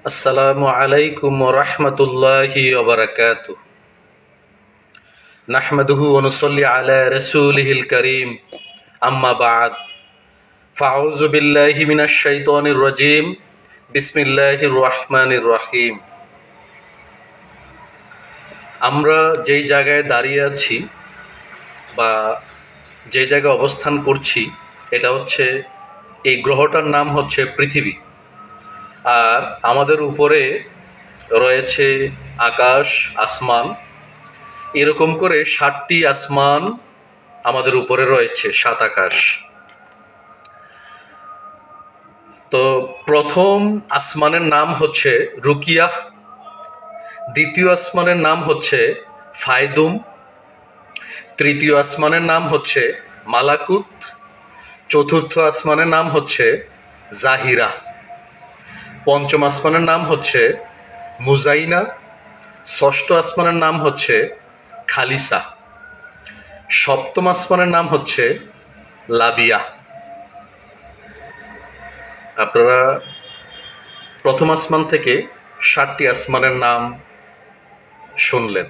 আসসালামু আলাইকুম ওয়া রাহমাতুল্লাহি ওয়া বারাকাতুহু। নাহমাদুহু ওয়া নুসাল্লি আলা রাসূলিহিল কারীম। আম্মা বা'দ। ফাআউযু বিল্লাহি মিনাশ শাইতানির রাজীম। বিসমিল্লাহির রহমানির রহিম। আমরা যেই জায়গায় দাঁড়িয়ে আছি বা যে জায়গায় অবস্থান করছি, এটা হচ্ছে, এই গ্রহটার নাম হচ্ছে পৃথিবী। আর আমাদের উপরে রয়েছে আকাশ, আসমান। এরকম করে ৭টি আসমান আমাদের উপরে রয়েছে, ৭ আকাশ। তো প্রথম আসমানের নাম হচ্ছে রুকিয়াহ, দ্বিতীয় আসমানের নাম হচ্ছে ফায়দুম, তৃতীয় আসমানের নাম হচ্ছে মালাকুত, চতুর্থ আসমানের নাম হচ্ছে জাহিরা, পঞ্চম আসমানের নাম হচ্ছে মুজাইনা, ষষ্ঠ আসমানের নাম হচ্ছে খালিসা, সপ্তম আসমানের নাম হচ্ছে লাবিয়া। আপনারা প্রথম আসমান থেকে ৭টি আসমানের নাম শুনলেন।